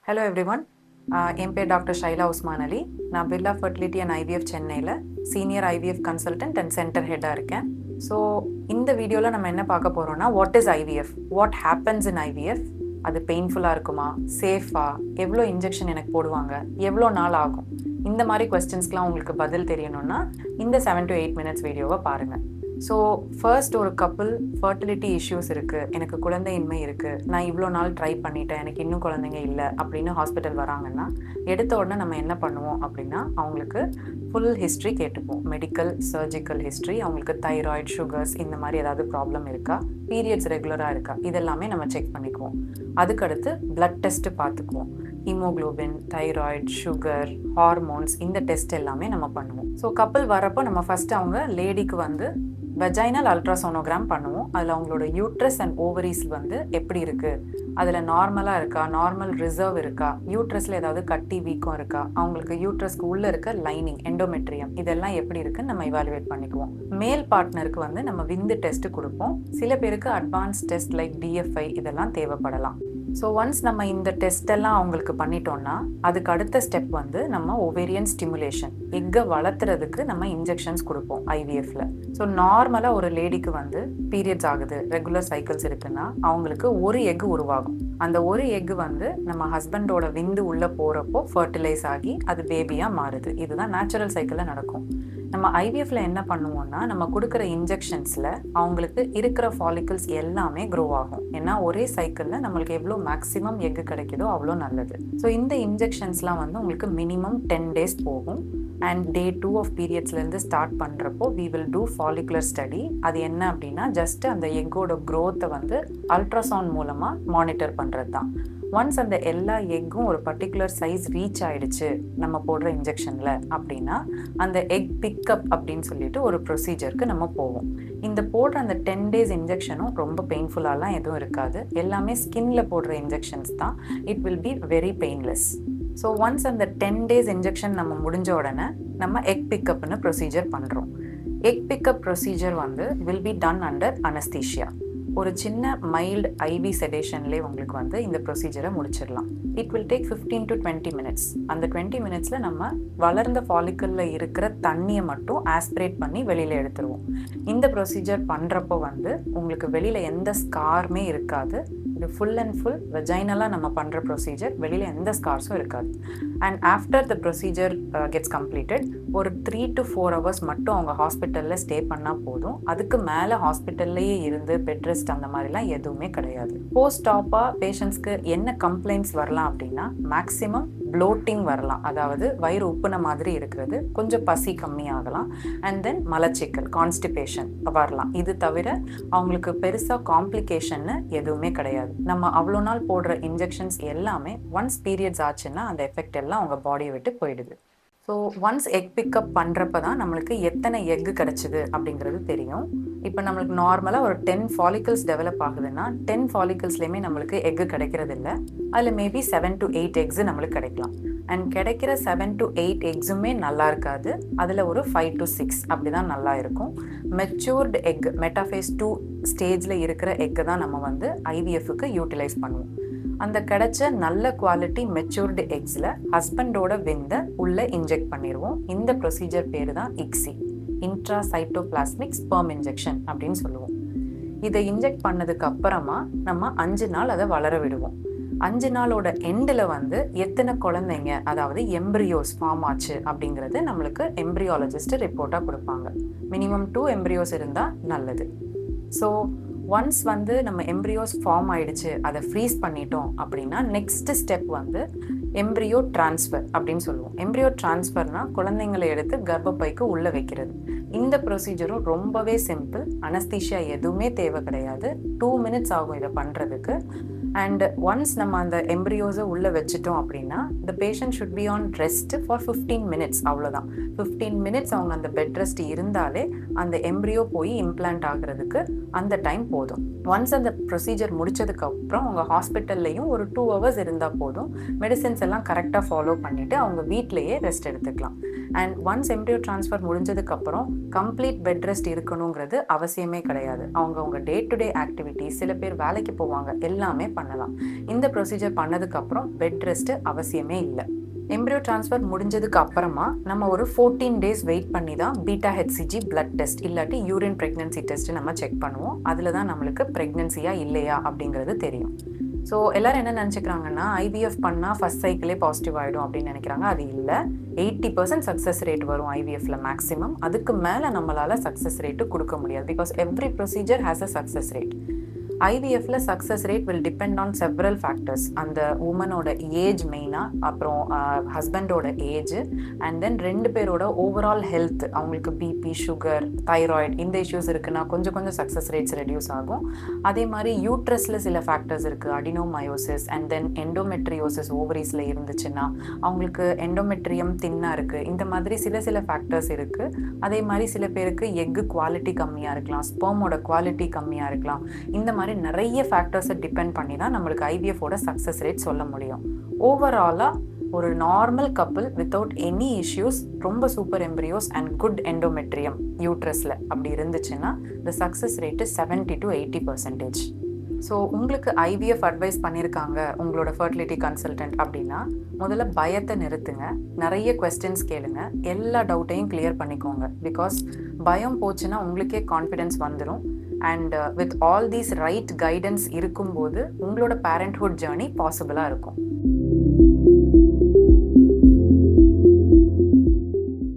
Hello everyone. என் பேர் doctor Shaila Usman Ali. நான் Birla fertility and IVF சென்னையில் senior IVF consultant and centre ஹெட்டாக இருக்கேன். ஸோ இந்த வீடியோவில் நம்ம என்ன பார்க்க போகிறோம்னா, what is IVF, what happens in IVF, அது பெயின்ஃபுல்லாக இருக்குமா, சேஃபா, எவ்வளோ இன்ஜெக்ஷன் எனக்கு போடுவாங்க, எவ்வளோ நாள் ஆகும், இந்த மாதிரி கொஸ்டின்ஸ்க்கெலாம் உங்களுக்கு பதில் தெரியணும்னா இந்த 7 to 8 minutes வீடியோவை பாருங்கள். ஸோ ஃபர்ஸ்ட், ஒரு கப்புள் ஃபர்டிலிட்டி இஷ்யூஸ் இருக்குது, எனக்கு குழந்தையின்மை இருக்குது, நான் இவ்வளோ நாள் ட்ரை பண்ணிட்டேன், எனக்கு இன்னும் குழந்தைங்க இல்லை அப்படின்னு ஹாஸ்பிட்டல் வராங்கன்னா எடுத்த உடனே நம்ம என்ன பண்ணுவோம் அப்படின்னா, அவங்களுக்கு ஃபுல் ஹிஸ்ட்ரி கேட்டுப்போம். மெடிக்கல், சர்ஜிக்கல் ஹிஸ்ட்ரி, அவங்களுக்கு தைராய்டு, சுகர்ஸ், இந்த மாதிரி ஏதாவது ப்ராப்ளம் இருக்கா, பீரியட்ஸ் ரெகுலராக இருக்கா, இதெல்லாமே நம்ம செக் பண்ணிக்குவோம். அதுக்கடுத்து பிளட் டெஸ்ட்டு பார்த்துக்குவோம். ஹீமோக்ளோபின், தைராய்டு, சுகர், ஹார்மோன்ஸ், இந்த டெஸ்ட் எல்லாமே நம்ம பண்ணுவோம். ஸோ கப்பல் வரப்போ நம்ம ஃபஸ்ட்டு அவங்க லேடிக்கு வந்து வெஜைனல் அல்ட்ராசோனோகிராம் பண்ணுவோம். அதில் அவங்களோட யூட்ரஸ் அண்ட் ஓவரிஸ் வந்து எப்படி இருக்குது, அதில் நார்மலாக இருக்கா, நார்மல் ரிசர்வ் இருக்கா, யூட்ரஸில் ஏதாவது கட்டி வீக்கம் இருக்கா, அவங்களுக்கு யூட்ரஸ்க்கு உள்ளே இருக்க லைனிங், எண்டோமெட்ரியம், இதெல்லாம் எப்படி இருக்குன்னு நம்ம இவாலுவேட் பண்ணிக்குவோம். மேல் பார்ட்னருக்கு வந்து நம்ம விந்து டெஸ்ட்டு கொடுப்போம். சில பேருக்கு அட்வான்ஸ் டெஸ்ட் லைக் டிஎஃப்ஐ இதெல்லாம் தேவைப்படலாம். ஸோ ஒன்ஸ் நம்ம இந்த டெஸ்ட் எல்லாம் அவங்களுக்கு பண்ணிட்டோம்னா, அதுக்கு அடுத்த ஸ்டெப் வந்து நம்ம ஓவேரியன் ஸ்டிமுலேஷன், எக்கை வளர்த்துறதுக்கு நம்ம இன்ஜெக்ஷன்ஸ் கொடுப்போம் ஐவிஎஃப்ல. ஸோ நார்மலாக ஒரு லேடிக்கு வந்து பீரியட்ஸ் ஆகுது, ரெகுலர் சைக்கிள்ஸ் இருக்குன்னா அவங்களுக்கு ஒரு எக் உருவாகும். அந்த ஒரு எக் வந்து நம்ம ஹஸ்பண்டோட விந்து உள்ளே போகிறப்போ ஃபர்டிலைஸ் ஆகி அது பேபியாக மாறுது. இதுதான் நேச்சுரல் சைக்கிளில் நடக்கும். நம்ம ஐவிஎஃப்ல என்ன பண்ணுவோம்னா, நம்ம கொடுக்குற இன்ஜெக்ஷன்ஸில் அவங்களுக்கு இருக்கிற ஃபாலிக்கல்ஸ் எல்லாமே க்ரோ ஆகும். ஏன்னா ஒரே சைக்கிளில் நம்மளுக்கு எவ்வளோ மேக்ஸிமம் எக்கு கிடைக்குதோ அவ்வளோ நல்லது. ஸோ இந்த இன்ஜெக்ஷன்ஸ்லாம் வந்து உங்களுக்கு மினிமம் 10 days போகும். அண்ட் day 2 ஆஃப் பீரியட்ஸ்லேருந்து ஸ்டார்ட் பண்ணுறப்போ we will do follicular study. அது என்ன அப்படின்னா, ஜஸ்ட் அந்த எக்கோட க்ரோத்தை வந்து அல்ட்ராசவுண்ட் மூலமாக மானிட்டர் பண்ணுறது தான். ஒன்ஸ் அந்த எல்லா எக்கும் ஒரு பர்டிகுலர் சைஸ் ரீச் ஆயிடுச்சு நம்ம போடுற இன்ஜெக்ஷனில் அப்படின்னா, அந்த எக் பிக்கப் அப்படின்னு சொல்லிட்டு ஒரு ப்ரொசீஜருக்கு நம்ம போவோம். இந்த போடுற அந்த 10 days இன்ஜெக்ஷனும் ரொம்ப பெயின்ஃபுல்லாலாம் எதுவும் இருக்காது. எல்லாமே ஸ்கின்ல போடுற இன்ஜெக்ஷன்ஸ் தான். It will be very painless. So once அந்த 10 days இன்ஜெக்ஷன் நம்ம முடிஞ்ச உடனே நம்ம எக் பிக்கப்னு ப்ரொசீஜர் பண்ணுறோம். எக் பிக்கப் ப்ரொசீஜர் வந்து will be done under anaesthesia. ஒரு சின்ன மைல்டு ஐவி செடேஷன்லேயே உங்களுக்கு வந்து இந்த ப்ரொசீஜரை முடிச்சிடலாம். It will take 15 to 20 minutes. அந்த 20 minutesல நம்ம வளர்ந்த ஃபாலிக்கலில் இருக்கிற தண்ணியை மட்டும் ஆஸ்பிரேட் பண்ணி வெளியில் எடுத்துருவோம். இந்த ப்ரொசீஜர் பண்ணுறப்போ வந்து உங்களுக்கு வெளியில் எந்த ஸ்காருமே இருக்காது. இது ஃபுல் அண்ட் ஃபுல் வெஜைனலாக நம்ம பண்ணுற ப்ரொசீஜர், வெளியில் எந்த ஸ்கார்ஸும் இருக்காது. And after the procedure gets completed, ஒரு 3 to 4 hours மட்டும் அவங்க ஹாஸ்பிட்டலில் ஸ்டே பண்ணால் போதும். அதுக்கு மேலே ஹாஸ்பிட்டல்லையே இருந்து பெட் ரெஸ்ட் அந்த மாதிரிலாம் எதுவுமே கிடையாது. போஸ்ட் ஆப்பாக பேஷண்ட்ஸ்க்கு என்ன கம்ப்ளைண்ட்ஸ் வரலாம் அப்படின்னா, மேக்ஸிமம் ப்ளோட்டிங் வரலாம், அதாவது வயிறு உப்புன மாதிரி இருக்கிறது, கொஞ்சம் பசி கம்மியாகலாம், அண்ட் தென் மலச்சிக்கல், கான்ஸ்டிபேஷன் வரலாம். இது தவிர அவங்களுக்கு பெருசாக காம்ப்ளிகேஷன்னு எதுவுமே கிடையாது. நம்ம அவ்வளோ நாள் போடுற இன்ஜெக்ஷன்ஸ் எல்லாமே ஒன்ஸ் பீரியட்ஸ் ஆச்சுன்னா அந்த எஃபெக்ட் எல்லாம் அவங்க பாடியை விட்டு போயிடுது. ஸோ ஒன்ஸ் எக் பிக்கப் பண்ணுறப்ப தான் நம்மளுக்கு எத்தனை எக்கு கிடச்சிது அப்படிங்கிறது தெரியும். இப்போ நம்மளுக்கு நார்மலாக ஒரு 10 follicles டெவலப் ஆகுதுன்னா 10 folliclesலேயுமே நம்மளுக்கு எக்கு கிடைக்கிறது இல்லை. அதில் மேபி 7 to 8 eggs நம்மளுக்கு கிடைக்கலாம். அண்ட் கிடைக்கிற 7 to 8 எக்ஸுமே நல்லா இருக்காது. அதில் ஒரு 5 to 6 அப்படி தான் நல்லா இருக்கும். மெச்சூர்டு எக், மெட்டாஃபேஸ் 2 ஸ்டேஜில் இருக்கிற எக்கை தான் நம்ம வந்து ஐவிஎஃப்க்கு யூட்டிலைஸ் பண்ணுவோம். அந்த கிடைச்ச நல்ல குவாலிட்டி மெச்சூர்டு எக்ஸில் ஹஸ்பண்டோட விந்தை உள்ளே இன்ஜெக்ட் பண்ணிடுவோம். இந்த ப்ரொசீஜர் பேர் தான் ICSI, இன்ட்ராசைட்டோபிளாஸ்மிக் ஸ்பெர்ம் இன்ஜெக்ஷன் அப்படின்னு சொல்லுவோம். இதை இன்ஜெக்ட் பண்ணதுக்கு அப்புறமா நம்ம 5 நாள் அதை வளர விடுவோம். 5 நாளோட எண்டில் வந்து எத்தனை குழந்தைங்க, அதாவது எம்ப்ரியோஸ் ஃபார்ம் ஆச்சு அப்படிங்கிறது நம்மளுக்கு எம்ப்ரியாலஜிஸ்ட் ரிப்போர்ட்டாக கொடுப்பாங்க. மினிமம் 2 embryos இருந்தால் நல்லது. ஸோ ஒன்ஸ் வந்து நம்ம எம்ப்ரியோஸ் ஃபார்ம் ஆயிடுச்சு, அதை ஃப்ரீஸ் பண்ணிட்டோம் அப்படின்னா நெக்ஸ்ட் ஸ்டெப் வந்து எம்ப்ரியோ டிரான்ஸ்ஃபர் அப்படின்னு சொல்லுவோம். எம்ப்ரியோ டிரான்ஸ்ஃபர்னா குழந்தைங்களை எடுத்து கர்ப்பப்பைக்கு உள்ளே வைக்கிறது. இந்த ப்ரொசீஜரும் ரொம்பவே சிம்பிள். அனஸ்தீஷியா எதுவுமே தேவை கிடையாது. 2 minutes ஆகும் இதை பண்ணுறதுக்கு. அண்ட் ஒன்ஸ் நம்ம அந்த எம்ப்ரியோஸை உள்ளே வச்சுட்டோம் அப்படின்னா the patient should be on rest for 15 minutes. அவ்வளோதான். 15 minutes அவங்க அந்த பெட் ரெஸ்ட் இருந்தாலே அந்த எம்ப்ரியோ போய் இம்ப்ளான்ட் ஆகிறதுக்கு அந்த டைம் போதும். ஒன்ஸ் அந்த ப்ரொசீஜர் முடிச்சதுக்கப்புறம் உங்கள் ஹாஸ்பிட்டல்லையும் ஒரு 2 ஹவர்ஸ் இருந்தால் போதும். மெடிசின்ஸ் எல்லாம் கரெக்டாக ஃபாலோ பண்ணிவிட்டு அவங்க வீட்டிலையே ரெஸ்ட் எடுத்துக்கலாம். அண்ட் ஒன்ஸ் எம்ப்ரியோ ட்ரான்ஸ்ஃபர் முடிஞ்சதுக்கப்புறம் கம்ப்ளீட் பெட் ரெஸ்ட் இருக்கணுங்கிறது அவசியமே கிடையாது. அவங்க டே டு டே ஆக்டிவிட்டிஸ், சில பேர் வேலைக்கு போவாங்க, எல்லாமே பண்ணலாம். இந்த ப்ரொசீஜர் பண்ணதுக்கப்புறம் பெட் ரெஸ்ட்டு அவசியமே இல்லை. எம்ப்ரியோ ட்ரான்ஸ்ஃபர் முடிஞ்சதுக்கு அப்புறமா நம்ம ஒரு 14 டேஸ் வெயிட் பண்ணி தான் பீட்டா ஹெச்சிஜி பிளட் டெஸ்ட் இல்லாட்டி யூரின் ப்ரெக்னன்சி டெஸ்ட் நம்ம செக் பண்ணுவோம். அதில் தான் நம்மளுக்கு ப்ரெக்னன்சியா இல்லையா அப்படிங்கிறது தெரியும். ஸோ எல்லோரும் என்ன நினச்சிக்கிறாங்கன்னா, ஐவிஎஃப் பண்ணால் ஃபஸ்ட் சைக்கிளே பாசிட்டிவ் ஆகிடும் அப்படின்னு நினைக்கிறாங்க. அது இல்லை. 80% சக்ஸஸ் ரேட் வரும் ஐவிஎஃப்ல மேக்ஸிமம். அதுக்கு மேலே நம்மளால் சக்ஸஸ் ரேட்டு கொடுக்க முடியாது. Because every procedure has a success rate. ஐவிஎஃப்ல success rate will depend on several factors. அந்த உமனோட ஏஜ் மெயினாக, அப்புறம் ஹஸ்பண்டோட ஏஜ், அண்ட் தென் 2 பேரோட ஓவரால் ஹெல்த். அவங்களுக்கு பிபி, சுகர், தைராய்டு இந்த இஷ்யூஸ் இருக்குன்னா கொஞ்சம் சக்ஸஸ் ரேட்ஸ் ரெடியூஸ் ஆகும். அதே மாதிரி யூட்ரஸில் சில ஃபேக்டர்ஸ் இருக்குது. அடினோமயோசிஸ் அண்ட் தென் எண்டோமெட்ரியோசிஸ் ஓவரிஸில் இருந்துச்சுன்னா அவங்களுக்கு எண்டோமெட்ரியம் தின்னாக இருக்குது. இந்த மாதிரி சில ஃபேக்டர்ஸ் இருக்குது. அதே மாதிரி சில பேருக்கு எக்கு குவாலிட்டி கம்மியாக இருக்கலாம், ஸ்பெர்மோட குவாலிட்டி கம்மியாக இருக்கலாம். இந்த மாதிரி நிறைய ஃபேக்டர்ஸை டிபெண்ட் பண்ணி தான் நம்மளுக்கு ஐவிஎஃபோட சக்ஸஸ் ரேட் சொல்ல முடியும். ஓவராலாக ஒரு normal couple without any issues, ரொம்ப super embryos and good endometrium யூட்ரஸில் அப்படி இருந்துச்சுன்னா the success rate 70 to 80%. So உங்களுக்கு ஐவிஎஃப் அட்வைஸ் பண்ணியிருக்காங்க உங்களோட ஃபர்டிலிட்டி கன்சல்டன்ட் அப்படின்னா, முதல்ல பயத்தை நிறுத்துங்க. நிறைய கொஸ்டின்ஸ் கேளுங்க. எல்லா டவுட்டையும் கிளியர் பண்ணிக்கோங்க. பிகாஸ் பயம் போச்சுன்னா உங்களுக்கே கான்ஃபிடென்ஸ் வந்துடும். And with all these right guidance இருக்கும்போது உங்களோட பேரண்ட்ஹுட் ஜேர்னி பாசிபிளாக இருக்கும்.